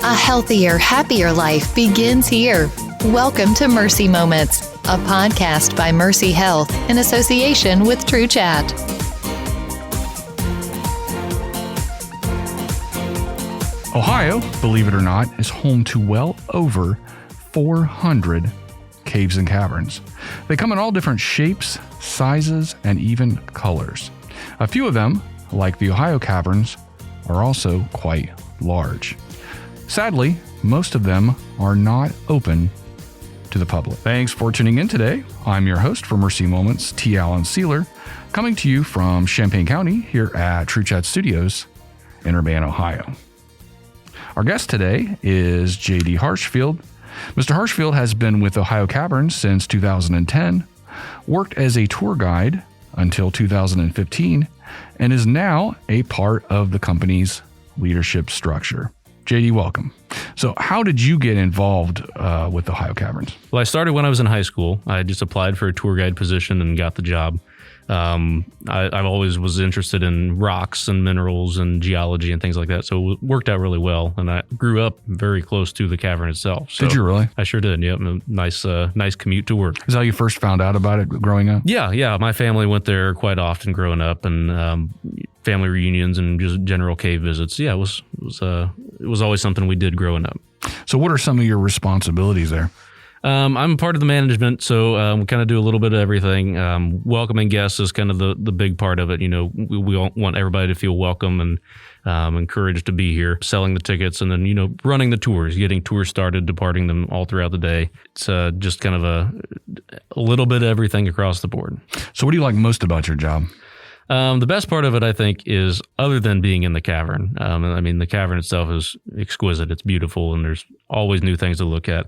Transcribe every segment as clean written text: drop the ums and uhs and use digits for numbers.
A healthier, happier life begins here. Welcome to Mercy Moments, a podcast by Mercy Health in association with True Chat. Ohio, believe it or not, is home to well over 400 caves and caverns. They come in all different shapes, sizes, and even colors. A few of them, like the Ohio Caverns, are also quite large. Sadly, most of them are not open to the public. Thanks for tuning in today. I'm your host for Mercy Moments, T. Allen Sealer, coming to you from Champaign County here at True Chat Studios in Urbana, Ohio. Our guest today is JD Harshfield. Mr. Harshfield has been with Ohio Caverns since 2010, worked as a tour guide until 2015, and is now a part of the company's leadership structure. JD, welcome. So how did you get involved with Ohio Caverns? Well, I started when I was in high school. I just applied for a tour guide position and got the job. I always was interested in rocks and minerals and geology and things like that. So it worked out really well. And I grew up very close to the cavern itself. So did you really? I sure did. Yep. Nice commute to work. Is that how you first found out about it growing up? Yeah. My family went there quite often growing up, and family reunions and just general cave visits. Yeah, it was always something we did growing up. So what are some of your responsibilities there? I'm part of the management, so we kind of do a little bit of everything. Welcoming guests is kind of the big part of it. You know, we all want everybody to feel welcome and encouraged to be here. Selling the tickets, and then running the tours, getting tours started, departing them all throughout the day. It's just kind of a little bit of everything across the board. So what do you like most about your job? The best part of it, I think, is other than being in the cavern. The cavern itself is exquisite. It's beautiful, and there's always new things to look at.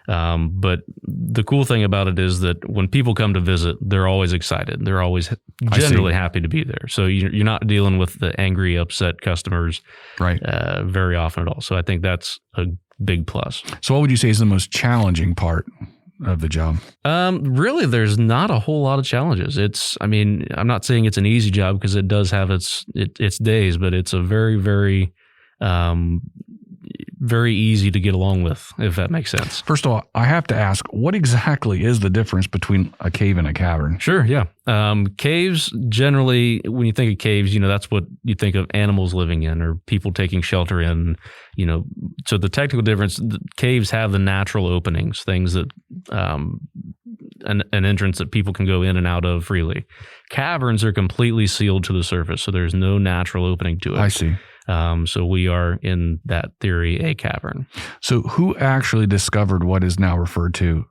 But the cool thing about it is that when people come to visit, they're always excited. They're always generally happy to be there. So you're not dealing with the angry, upset customers right? Very often at all. So I think that's a big plus. So what would you say is the most challenging part of the job? Really, there's not a whole lot of challenges. I'm not saying it's an easy job, because it does have its days, but it's a very, very, very easy to get along with, if that makes sense. First of all, I have to ask, what exactly is the difference between a cave and a cavern? Sure, yeah. Caves, generally, when you think of caves, that's what you think of animals living in or people taking shelter in, So the technical difference, caves have the natural openings, things that, an entrance that people can go in and out of freely. Caverns are completely sealed to the surface, so there's no natural opening to it. I see. So we are, in that theory, a cavern. So who actually discovered what is now referred to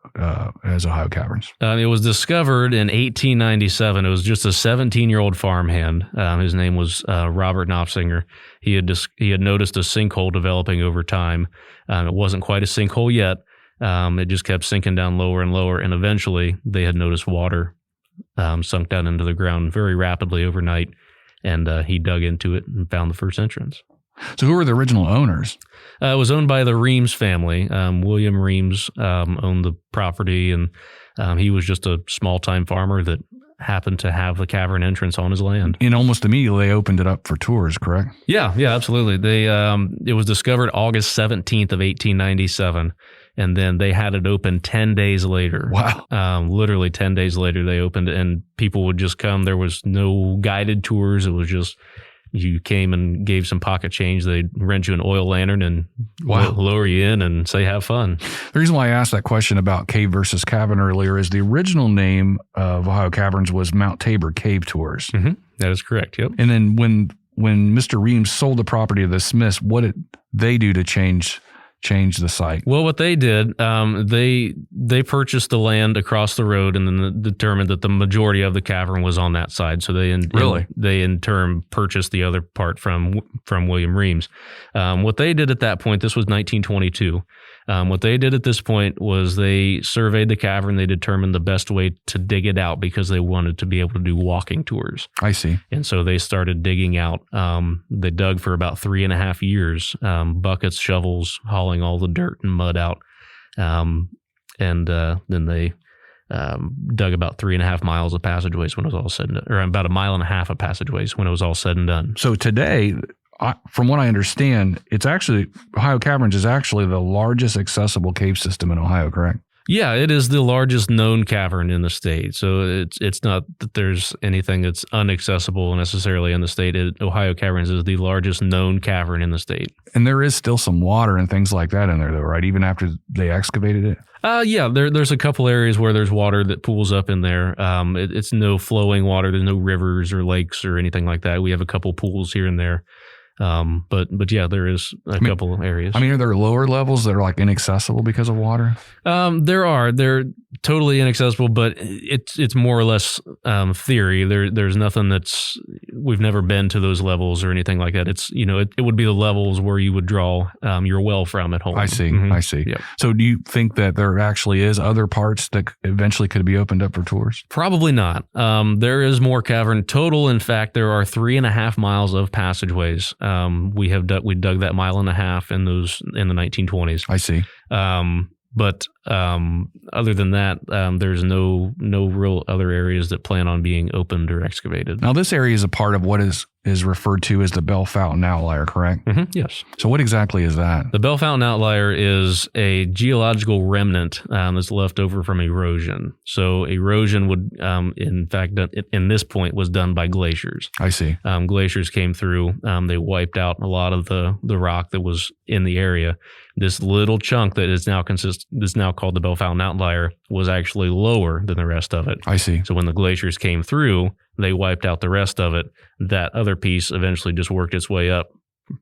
as Ohio Caverns? It was discovered in 1897. It was just a 17-year-old farmhand. His name was Robert Knopfsinger. He had noticed a sinkhole developing over time. It wasn't quite a sinkhole yet. It just kept sinking down lower and lower, and eventually they had noticed water sunk down into the ground very rapidly overnight. And he dug into it and found the first entrance. So who were the original owners? It was owned by the Reams family. William Reams owned the property, and he was just a small-time farmer that happened to have the cavern entrance on his land. And almost immediately they opened it up for tours, correct? Yeah, absolutely. It was discovered August 17th of 1897. And then they had it open 10 days later. Wow. Literally 10 days later, they opened it, and people would just come. There was no guided tours. It was just, you came and gave some pocket change. They'd rent you an oil lantern and lower you in and say, have fun. The reason why I asked that question about cave versus cavern earlier is the original name of Ohio Caverns was Mount Tabor Cave Tours. Mm-hmm. That is correct, yep. And then when Mr. Reams sold the property to the Smiths, what did they do to change the site? Well, what they did, they purchased the land across the road and then determined that the majority of the cavern was on that side. So they in turn purchased the other part from William Reams. What they did at that point, this was 1922. What they did at this point was they surveyed the cavern. They determined the best way to dig it out because they wanted to be able to do walking tours. I see. And so they started digging out. They dug for about 3.5 years, buckets, shovels, hauling all the dirt and mud out. And then they dug about 3.5 miles of passageways when it was all said and done, or about 1.5 miles of passageways when it was all said and done. So today, from what I understand, Ohio Caverns is actually the largest accessible cave system in Ohio, correct? Yeah, it is the largest known cavern in the state. So it's not that there's anything that's inaccessible necessarily in the state. Ohio Caverns is the largest known cavern in the state. And there is still some water and things like that in there, though, right? Even after they excavated it? Yeah, there's a couple areas where there's water that pools up in there. It's no flowing water. There's no rivers or lakes or anything like that. We have a couple pools here and there. But yeah, there is a couple areas. Are there lower levels that are like inaccessible because of water? They're totally inaccessible, but it's more or less theory. There's nothing we've never been to those levels or anything like that. It's it would be the levels where you would draw your well from at home. I see. I see. Yep. So do you think that there actually is other parts that eventually could be opened up for tours? Probably not. There is more cavern total. In fact, there are 3.5 miles of passageways. We dug that 1.5 miles in the 1920s. I see. But other than that, there's no real other areas that plan on being opened or excavated. Now, this area is a part of what is referred to as the Bell Fountain Outlier, correct? Mm-hmm, yes. So what exactly is that? The Bell Fountain Outlier is a geological remnant that's left over from erosion. So erosion would, in fact, in this point, was done by glaciers. I see. Glaciers came through. They wiped out a lot of the rock that was in the area. This little chunk that is now called the Bell Fountain Outlier was actually lower than the rest of it. I see. So when the glaciers came through, they wiped out the rest of it. That other piece eventually just worked its way up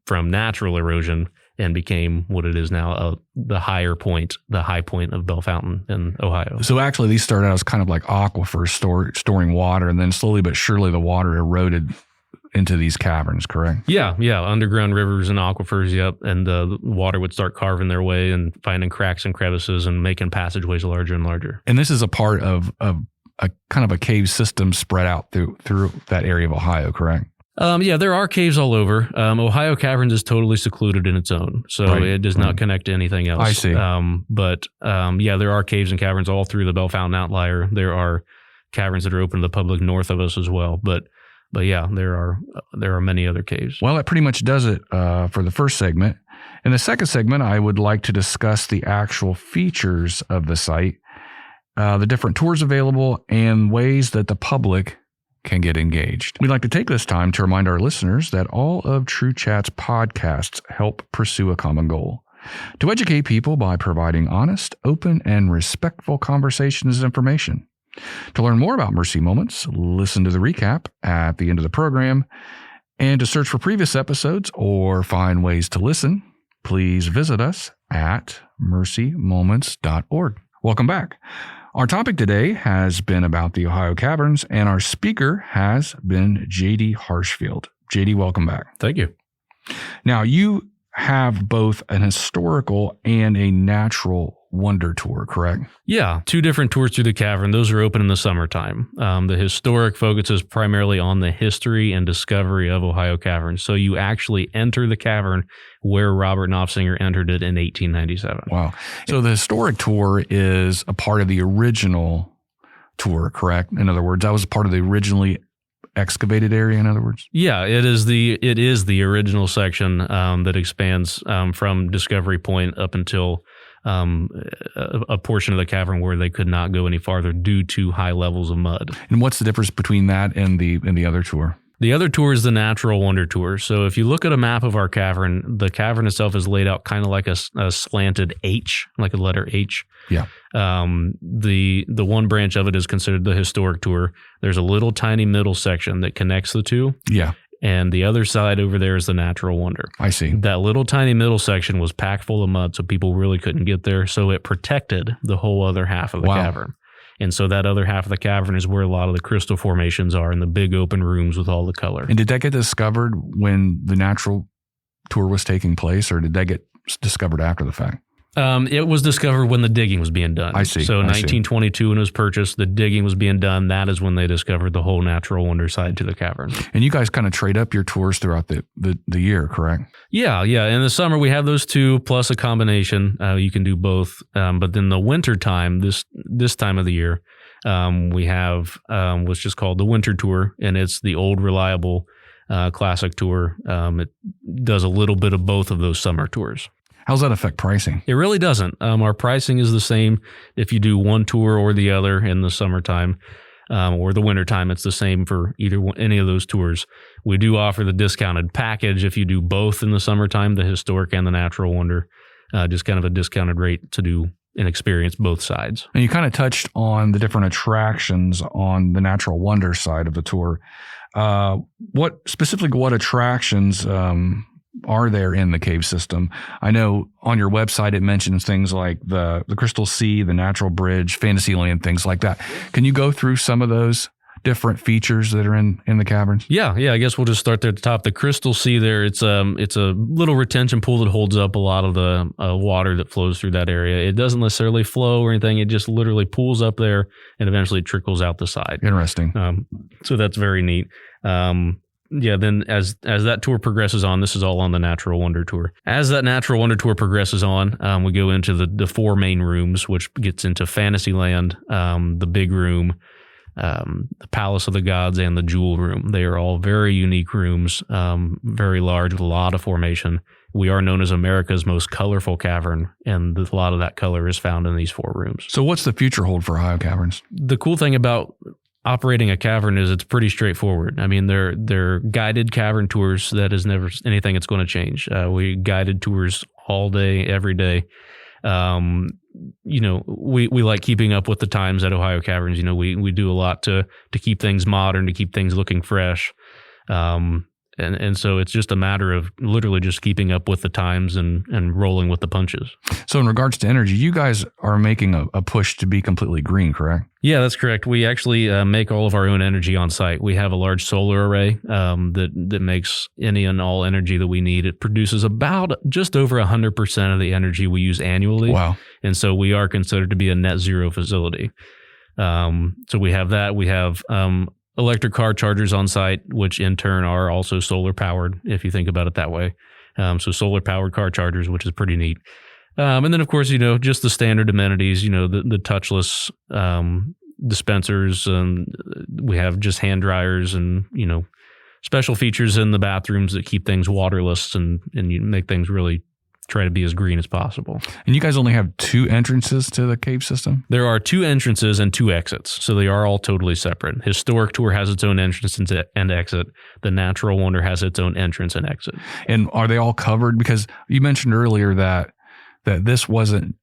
from natural erosion and became what it is now, the high point of Bell Fountain in Ohio. So actually these started out as kind of like aquifers storing water, and then slowly but surely the water eroded into these caverns, correct? Yeah. Underground rivers and aquifers, yep. And the water would start carving their way and finding cracks and crevices and making passageways larger and larger. And this is a part of a kind of a cave system spread out through that area of Ohio, correct? Yeah, there are caves all over. Ohio Caverns is totally secluded in its own, so it does not connect to anything else. I see. But there are caves and caverns all through the Bell Fountain Outlier. There are caverns that are open to the public north of us as well. But yeah, there are many other caves. Well, that pretty much does it for the first segment. In the second segment, I would like to discuss the actual features of the site, the different tours available, and ways that the public can get engaged. We'd like to take this time to remind our listeners that all of True Chat's podcasts help pursue a common goal: to educate people by providing honest, open, and respectful conversations and information. To learn more about Mercy Moments, listen to the recap at the end of the program. And to search for previous episodes or find ways to listen, please visit us at mercymoments.org. Welcome back. Our topic today has been about the Ohio Caverns, and our speaker has been JD Harshfield. JD, welcome back. Thank you. Now, you have both an historical and a natural wonder tour, correct? Yeah, 2 different tours through the cavern. Those are open in the summertime. The historic focuses primarily on the history and discovery of Ohio Caverns. So you actually enter the cavern where Robert Knopfsinger entered it in 1897. Wow. So the historic tour is a part of the original tour, correct? In other words, that was part of the originally excavated area, in other words? Yeah, it is the original section that expands from Discovery Point up until a portion of the cavern where they could not go any farther due to high levels of mud. And what's the difference between that and the other tour? The other tour is the Natural Wonder Tour. So if you look at a map of our cavern, the cavern itself is laid out kind of like a slanted H, like a letter H. Yeah. The one branch of it is considered the historic tour. There's a little tiny middle section that connects the two. Yeah. And the other side over there is the Natural Wonder. I see. That little tiny middle section was packed full of mud, so people really couldn't get there. So it protected the whole other half of the cavern. And so that other half of the cavern is where a lot of the crystal formations are in the big open rooms with all the color. And did that get discovered when the natural tour was taking place, or did that get discovered after the fact? It was discovered when the digging was being done. I see. So 1922, when it was purchased, the digging was being done. That is when they discovered the whole Natural Wonder side to the cavern. And you guys kind of trade up your tours throughout the year, correct? Yeah. In the summer, we have those 2 plus a combination. You can do both. But then the winter time, this time of the year, we have what's just called the Winter Tour, and it's the old reliable classic tour. It does a little bit of both of those summer tours. How's that affect pricing? It really doesn't. Our pricing is the same if you do one tour or the other in the summertime. Or the wintertime, it's the same for any of those tours. We do offer the discounted package if you do both in the summertime, the historic and the natural wonder, just kind of a discounted rate to do and experience both sides. And you kind of touched on the different attractions on the natural wonder side of the tour. What attractions are there in the cave system? I know on your website it mentions things like the Crystal Sea, the Natural Bridge, Fantasyland, things like that. Can you go through some of those different features that are in the caverns? Yeah. I guess we'll just start there at the top. The Crystal Sea there, it's a little retention pool that holds up a lot of the water that flows through that area. It doesn't necessarily flow or anything. It just literally pools up there and eventually trickles out the side. Interesting. So that's very neat. Then as that tour progresses on, this is all on the Natural Wonder Tour. As that Natural Wonder Tour progresses on, we go into the four main rooms, which gets into Fantasyland, the Big Room, the Palace of the Gods, and the Jewel Room. They are all very unique rooms, very large with a lot of formation. We are known as America's most colorful cavern, and a lot of that color is found in these four rooms. So what's the future hold for Ohio Caverns? The cool thing about operating a cavern is it's pretty straightforward. I mean, they're guided cavern tours. That is never anything that's going to change. We guided tours all day, every day. We like keeping up with the times at Ohio Caverns. We do a lot to keep things modern, to keep things looking fresh. And so it's just a matter of literally just keeping up with the times and rolling with the punches. So in regards to energy, you guys are making a push to be completely green, correct? Yeah, that's correct. We actually make all of our own energy on site. We have a large solar array that makes any and all energy that we need. It produces about just over 100% of the energy we use annually. Wow. And so we are considered to be a net zero facility. So we have that. We have electric car chargers on site, which in turn are also solar powered, if you think about it that way. So solar powered car chargers, which is pretty neat. And then of course, just the standard amenities, the touchless dispensers, and we have just hand dryers and, special features in the bathrooms that keep things waterless and you make things really try to be as green as possible. And you guys only have 2 entrances to the cave system? There are 2 entrances and 2 exits, so they are all totally separate. Historic Tour has its own entrance and exit. The Natural Wonder has its own entrance and exit. And are they all covered? Because you mentioned earlier that this wasn't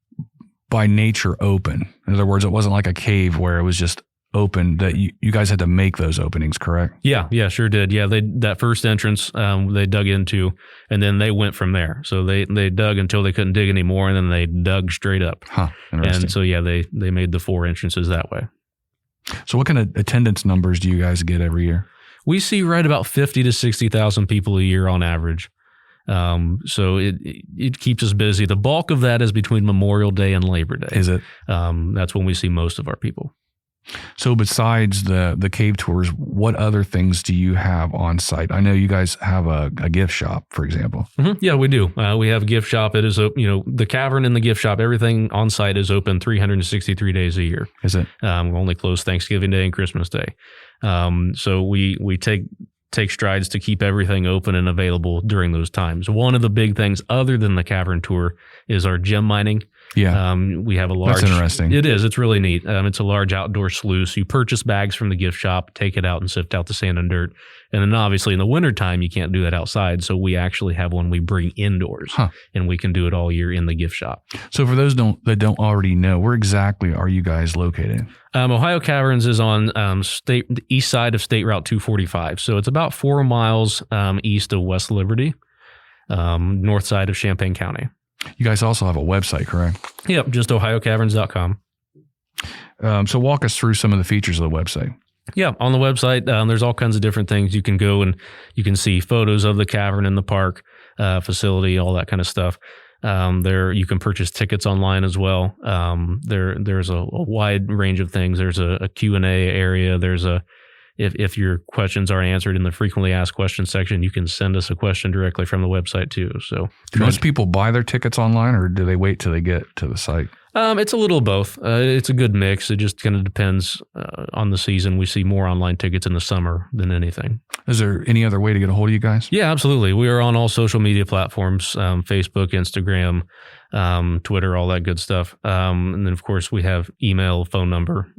by nature open. In other words, it wasn't like a cave where it was just open, that you guys had to make those openings, correct? Yeah, sure did. Yeah, that first entrance they dug into, and then they went from there. So they dug until they couldn't dig anymore, and then they dug straight up. Interesting. And so they made the 4 entrances that way. So what kind of attendance numbers do you guys get every year? We see right about 50 to 60,000 people a year on average. So it keeps us busy. The bulk of that is between Memorial Day and Labor Day. Is it? That's when we see most of our people. So besides the cave tours, what other things do you have on site? I know you guys have a gift shop, for example. Mm-hmm. Yeah, we do. We have a gift shop. It is, the cavern and the gift shop, everything on site is open 363 days a year. Is it? We're only closed Thanksgiving Day and Christmas Day. So we take strides to keep everything open and available during those times. One of the big things other than the cavern tour is our gem mining. Yeah. We have a large... That's interesting. It is. It's really neat. It's a large outdoor sluice. You purchase bags from the gift shop, take it out and sift out the sand and dirt. And then obviously in the wintertime, you can't do that outside. So we actually have one we bring indoors and we can do it all year in the gift shop. So for those that don't already know, where exactly are you guys located? Ohio Caverns is on the east side of State Route 245. So it's about 4 miles east of West Liberty, north side of Champaign County. You guys also have a website, correct? Yep, just ohiocaverns.com. So walk us through some of the features of the website. Yeah, on the website, there's all kinds of different things. You can go and you can see photos of the cavern and the park facility, all that kind of stuff. There, you can purchase tickets online as well. There's a wide range of things. There's a Q&A area. There's if your questions aren't answered in the frequently asked questions section, you can send us a question directly from the website too. So do most people buy their tickets online, or do they wait till they get to the site? It's a little of both. It's a good mix. It just kind of depends on the season. We see more online tickets in the summer than anything. Is there any other way to get a hold of you guys? Yeah, absolutely. We are on all social media platforms, Facebook, Instagram, Twitter, all that good stuff. And then, of course, we have email, phone number.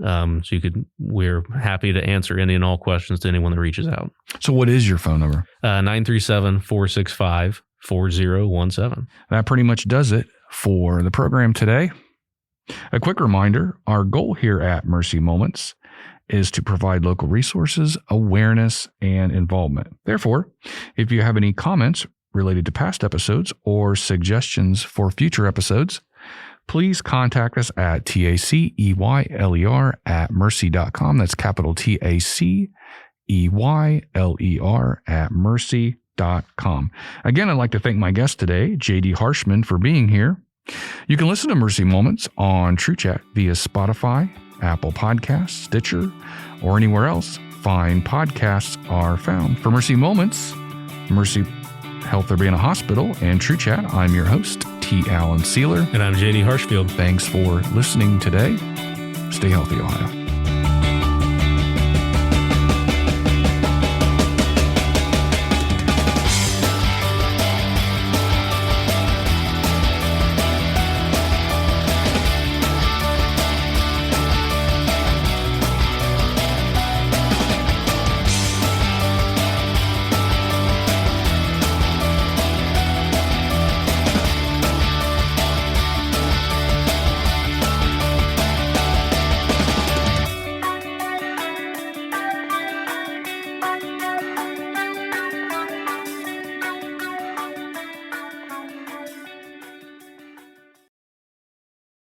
We're happy to answer any and all questions to anyone that reaches out. So what is your phone number? 937-465-4017. That pretty much does it for the program today. A quick reminder, our goal here at Mercy Moments is to provide local resources, awareness, and involvement. Therefore, if you have any comments related to past episodes or suggestions for future episodes, please contact us at taceyler@mercy.com. That's capital TACEYLER@mercy.com. Again, I'd like to thank my guest today, JD Harshfield, for being here. You can listen to Mercy Moments on TrueChat via Spotify, Apple Podcasts, Stitcher, or anywhere else fine podcasts are found. For Mercy Moments, Mercy Health Urbana Hospital, and TrueChat, I'm your host, T. Allen Sealer. And I'm JD Harshfield. Thanks for listening today. Stay healthy, Ohio.